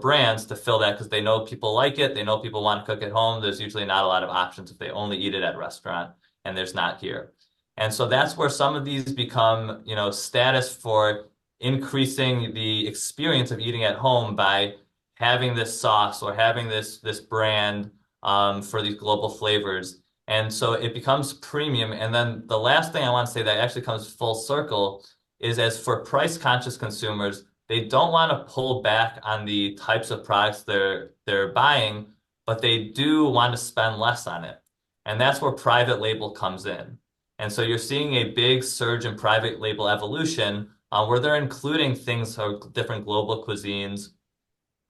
brands to fill that because they know people like it, they know people want to cook at home. There's usually not a lot of options if they only eat it at a restaurant, and there's not here. And so that's where some of these become, status for increasing the experience of eating at home by having this sauce or having this brand for these global flavors. And so it becomes premium. And then the last thing I want to say that actually comes full circle is as for price conscious consumers, they don't want to pull back on the types of products they're buying, but they do want to spend less on it. And that's where private label comes in. And so you're seeing a big surge in private label evolution where they're including things of different global cuisines,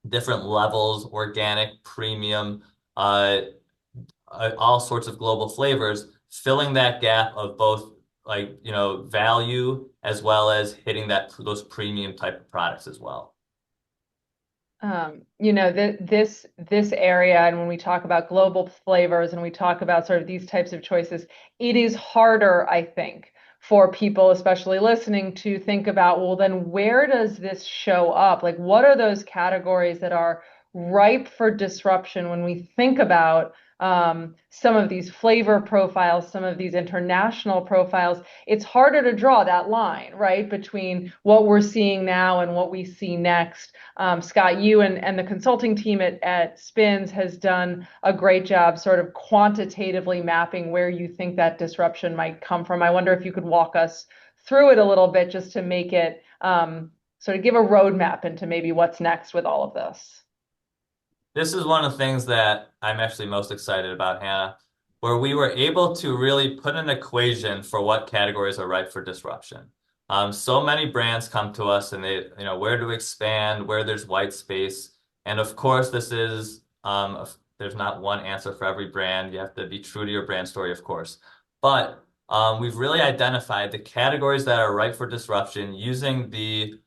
different levels, organic, premium, all sorts of global flavors, filling that gap of both value as well as hitting those premium type of products as well. This area, and when we talk about global flavors and we talk about sort of these types of choices, it is harder, I think, for people, especially listening, to think about, well, then where does this show up? Like, what are those categories that are ripe for disruption when we think about some of these flavor profiles, some of these international profiles? It's harder to draw that line, right, between what we're seeing now and what we see next. Scott, you and the consulting team at SPINS has done a great job sort of quantitatively mapping where you think that disruption might come from. I wonder if you could walk us through it a little bit just to make it sort of give a roadmap into maybe what's next with all of this. This is one of the things that I'm actually most excited about, Hannah, where we were able to really put an equation for what categories are ripe for disruption. So many brands come to us and they, where to expand, where there's white space. And of course, this is, there's not one answer for every brand. You have to be true to your brand story, of course. But we've really identified the categories that are ripe for disruption using the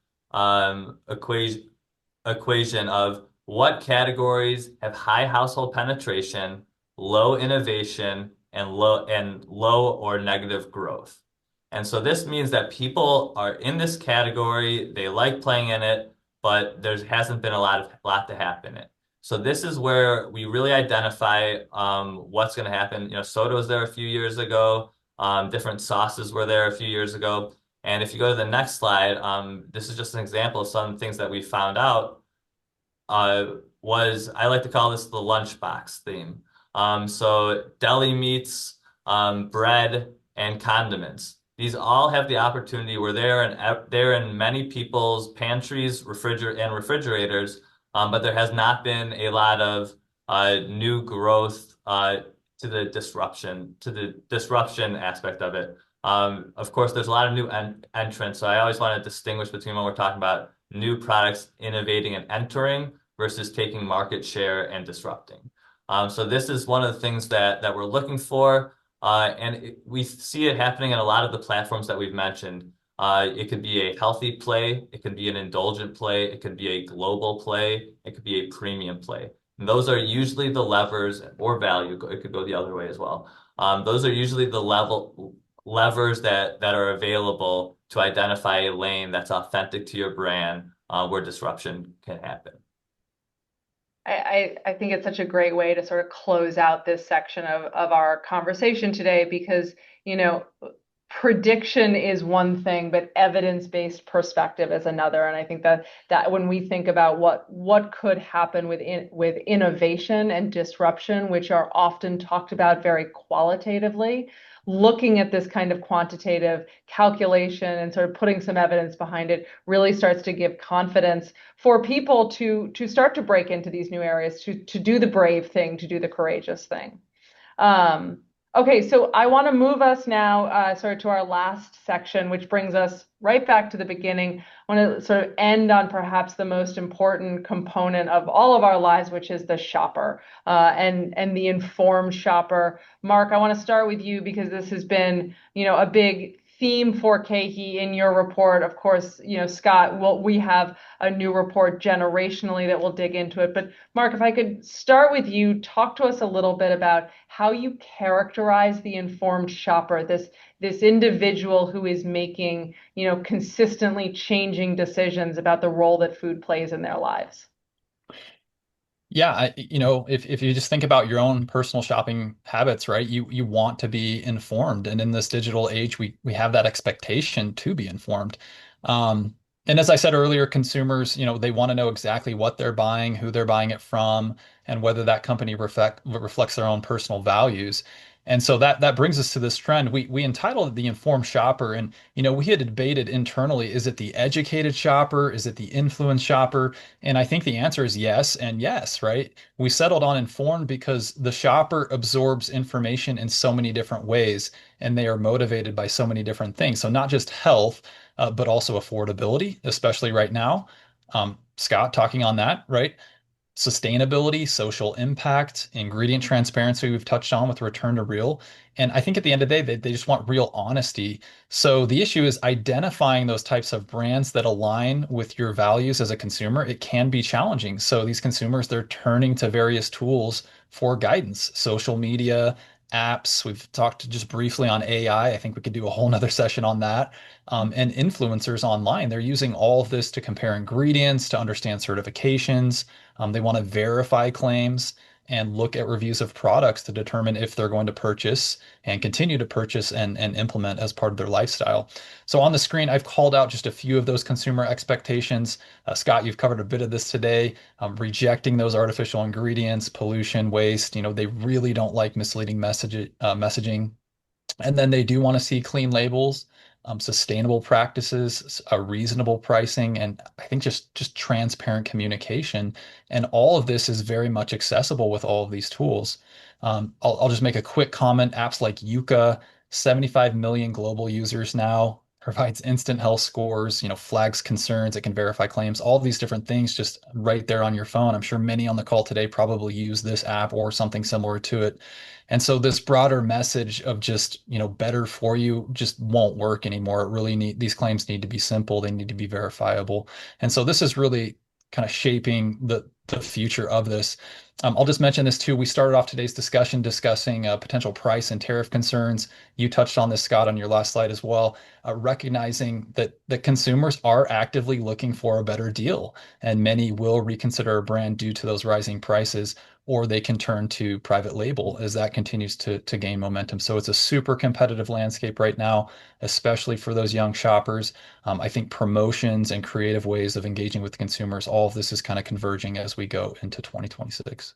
equation of what categories have high household penetration, low innovation, and low or negative growth. And so this means that people are in this category, they like playing in it, but there hasn't been a lot to happen in it. So this is where we really identify what's going to happen. Soda was there a few years ago. Different sauces were there a few years ago. And if you go to the next slide, this is just an example of some things that we found out. I like to call this the lunchbox theme. So deli meats, bread, and condiments. These all have the opportunity where they're in many people's pantries, refrigerators, but there has not been a lot of new growth to the disruption aspect of it. Of course, there's a lot of new entrants, so I always want to distinguish between when we're talking about new products innovating and entering versus taking market share and disrupting. So this is one of the things that we're looking for, and we see it happening in a lot of the platforms that we've mentioned. It could be a healthy play, it could be an indulgent play, it could be a global play, it could be a premium play. And those are usually the levers, or value, it could go the other way as well. Those are usually the levers that are available to identify a lane that's authentic to your brand where disruption can happen. I think it's such a great way to sort of close out this section of our conversation today because, prediction is one thing, but evidence-based perspective is another. And I think that when we think about what could happen with innovation and disruption, which are often talked about very qualitatively, looking at this kind of quantitative calculation and sort of putting some evidence behind it really starts to give confidence for people to start to break into these new areas, to do the brave thing, to do the courageous thing. Okay, so I want to move us now sort of to our last section, which brings us right back to the beginning. I want to sort of end on perhaps the most important component of all of our lives, which is the shopper and the informed shopper. Marc, I want to start with you because this has been, a big theme for KeHE in your report. Of course, Scott, we have a new report generationally that will dig into it. But Marc, if I could start with you, talk to us a little bit about how you characterize the informed shopper, this individual who is making, consistently changing decisions about the role that food plays in their lives. Yeah, if you just think about your own personal shopping habits, right? You want to be informed, and in this digital age, we have that expectation to be informed. And as I said earlier, consumers, they want to know exactly what they're buying, who they're buying it from, and whether that company reflects their own personal values. And so that brings us to this trend. We entitled it the informed shopper, and we had debated internally: is it the educated shopper? Is it the influenced shopper? And I think the answer is yes and yes, right? We settled on informed because the shopper absorbs information in so many different ways, and they are motivated by so many different things. So not just health, but also affordability, especially right now. Scott talking on that, right? Sustainability, social impact, ingredient transparency we've touched on with return to real. And I think at the end of the day, they just want real honesty. So the issue is identifying those types of brands that align with your values as a consumer. It can be challenging. So these consumers, they're turning to various tools for guidance, social media, apps. We've talked just briefly on AI. I think we could do a whole nother session on that. And influencers online, they're using all of this to compare ingredients, to understand certifications. They want to verify claims and look at reviews of products to determine if they're going to purchase and continue to purchase and implement as part of their lifestyle. So on the screen, I've called out just a few of those consumer expectations. Scott, you've covered a bit of this today. Rejecting those artificial ingredients, pollution, waste. They really don't like misleading messaging. And then they do want to see clean labels, sustainable practices, reasonable pricing, and I think just transparent communication. And all of this is very much accessible with all of these tools. I'll just make a quick comment. Apps like Yuka, 75 million global users now, provides instant health scores, flags concerns, it can verify claims, all of these different things just right there on your phone. I'm sure many on the call today probably use this app or something similar to it. And so this broader message of just, better for you just won't work anymore. These claims need to be simple, they need to be verifiable. And so this is really kind of shaping the future of this. I'll just mention this too. We started off today's discussion discussing potential price and tariff concerns. You touched on this, Scott, on your last slide as well, recognizing that consumers are actively looking for a better deal, and many will reconsider a brand due to those rising prices, or they can turn to private label as that continues to gain momentum. So it's a super competitive landscape right now, especially for those young shoppers. I think promotions and creative ways of engaging with consumers, all of this is kind of converging as we go into 2026.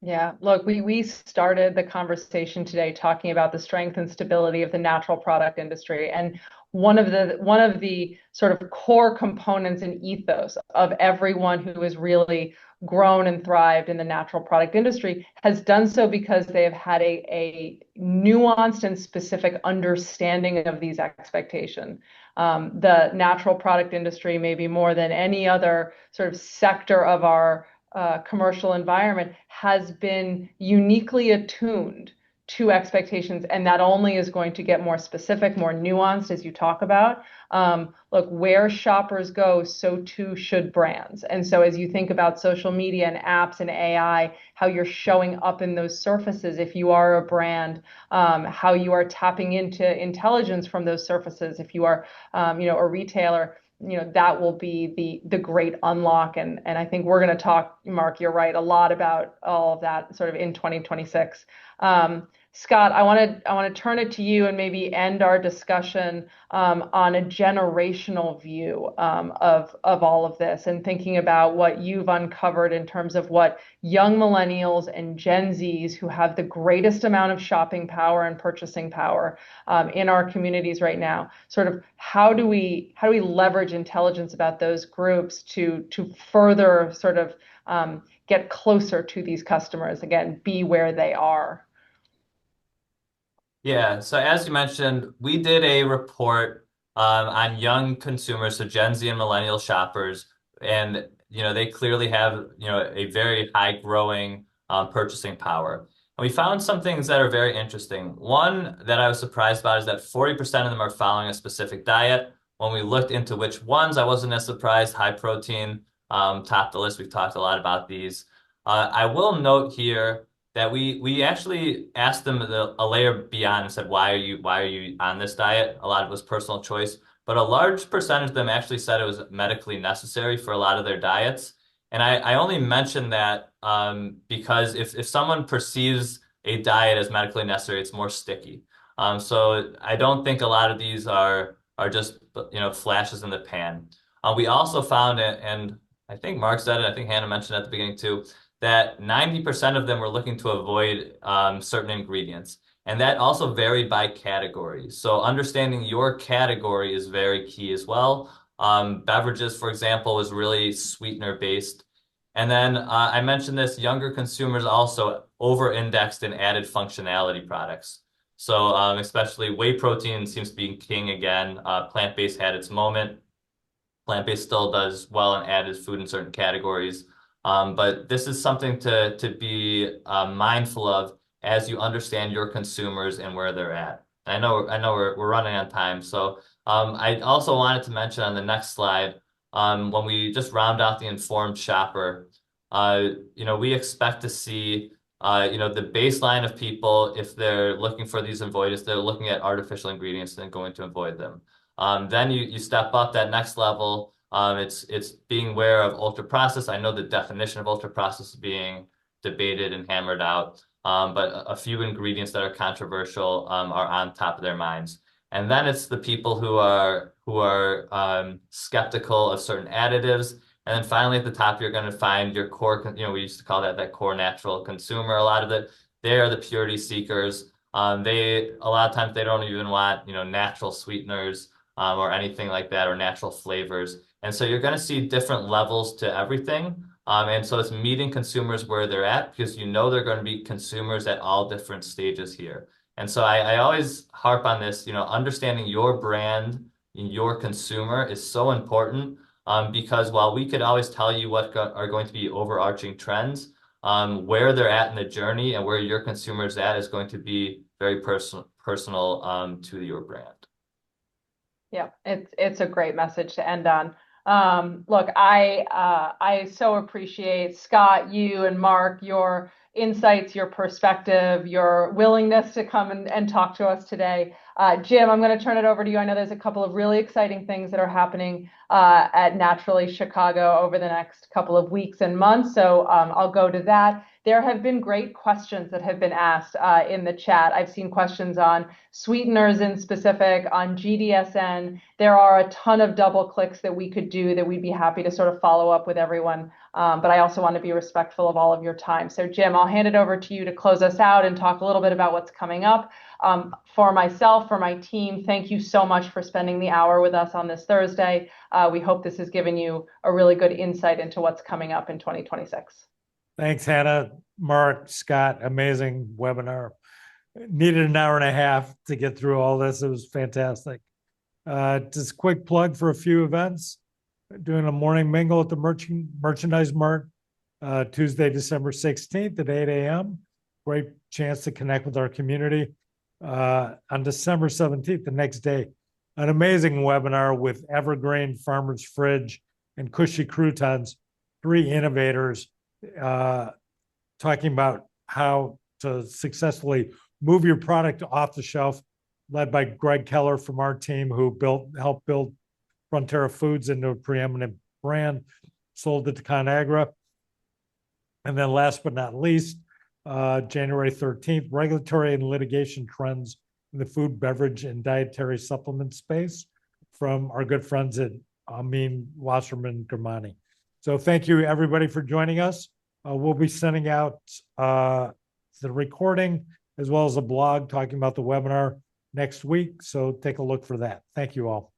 Yeah, look, we started the conversation today talking about the strength and stability of the natural product industry. And one of the sort of core components and ethos of everyone who has really grown and thrived in the natural product industry has done so because they have had a nuanced and specific understanding of these expectations. The natural product industry, maybe more than any other sort of sector of our commercial environment, has been uniquely attuned to expectations, and that only is going to get more specific, more nuanced as you talk about. Look, where shoppers go, so too should brands. And so as you think about social media and apps and AI, how you're showing up in those surfaces, if you are a brand, how you are tapping into intelligence from those surfaces, if you are, a retailer, that will be the great unlock. And I think we're going to talk, Marc, you're right, a lot about all of that sort of in 2026. Scott, I want to turn it to you and maybe end our discussion on a generational view of all of this, and thinking about what you've uncovered in terms of what young millennials and Gen Zs, who have the greatest amount of shopping power and purchasing power in our communities right now, sort of how do we leverage intelligence about those groups to further sort of get closer to these customers, again, be where they are. Yeah, so as you mentioned, we did a report on young consumers, so Gen Z and millennial shoppers, and they clearly have a very high growing purchasing power. And we found some things that are very interesting. One that I was surprised about is that 40% of them are following a specific diet. When we looked into which ones, I wasn't as surprised. High protein topped the list. We've talked a lot about these. I will note here that we actually asked them a layer beyond and said, why are you on this diet? A lot of it was personal choice, but a large percentage of them actually said it was medically necessary for a lot of their diets. And I only mention that because if someone perceives a diet as medically necessary, it's more sticky. So I don't think a lot of these are just flashes in the pan. We also found it, and I think Marc said it, I think Hannah mentioned at the beginning too, that 90% of them were looking to avoid certain ingredients. And that also varied by category. So understanding your category is very key as well. Beverages, for example, was really sweetener based. And then I mentioned this, younger consumers also over-indexed in added functionality products. So especially whey protein seems to be king again. Plant-based had its moment. Plant-based still does well in added food in certain categories. But this is something to be mindful of as you understand your consumers and where they're at. I know we're running on time, so I also wanted to mention on the next slide, when we just round out the informed shopper, we expect to see the baseline of people, if they're looking for these avoidants, they're looking at artificial ingredients and going to avoid them. Then you step up that next level. It's being aware of ultra processed. I know the definition of ultra processed is being debated and hammered out, but a few ingredients that are controversial are on top of their minds. And then it's the people who are skeptical of certain additives. And then finally at the top, you're going to find your core. We used to call that core natural consumer. A lot of it, they are the purity seekers. A lot of times they don't even want natural sweeteners or anything like that, or natural flavors. And so you're going to see different levels to everything. And so it's meeting consumers where they're at, because they're going to be consumers at all different stages here. And so I always harp on this, understanding your brand and your consumer is so important, because while we could always tell you what are going to be overarching trends, where they're at in the journey and where your consumer is at is going to be very personal to your brand. Yeah, it's a great message to end on. Look, I so appreciate, Scott, you and Marc, your insights, your perspective, your willingness to come and talk to us today. Jim, I'm going to turn it over to you. I know there's a couple of really exciting things that are happening at Naturally Chicago over the next couple of weeks and months. So I'll go to that. There have been great questions that have been asked in the chat. I've seen questions on sweeteners in specific, on GDSN. There are a ton of double clicks that we could do that we'd be happy to sort of follow up with everyone. But I also want to be respectful of all of your time. So Jim, I'll hand it over to you to close us out and talk a little bit about what's coming up. For myself, for my team, thank you so much for spending the hour with us on this Thursday. We hope this has given you a really good insight into what's coming up in 2026. Thanks, Hannah, Marc, Scott. Amazing webinar. Needed an hour and a half to get through all this. It was fantastic. Just a quick plug for a few events. Doing a morning mingle at the Merchandise Mart Tuesday, December 16th at 8 a.m. Great chance to connect with our community. On December 17th, the next day, an amazing webinar with Evergreen, Farmer's Fridge, and Cushy Croutons, 3 innovators talking about how to successfully move your product off the shelf, led by Greg Keller from our team, who helped build Frontera Foods into a preeminent brand, sold it to ConAgra. And then last but not least, January 13th, regulatory and litigation trends in the food, beverage, and dietary supplement space from our good friends at Amin Wasserman Germani. So thank you everybody for joining us. We'll be sending out the recording as well as a blog talking about the webinar next week. So take a look for that. Thank you all.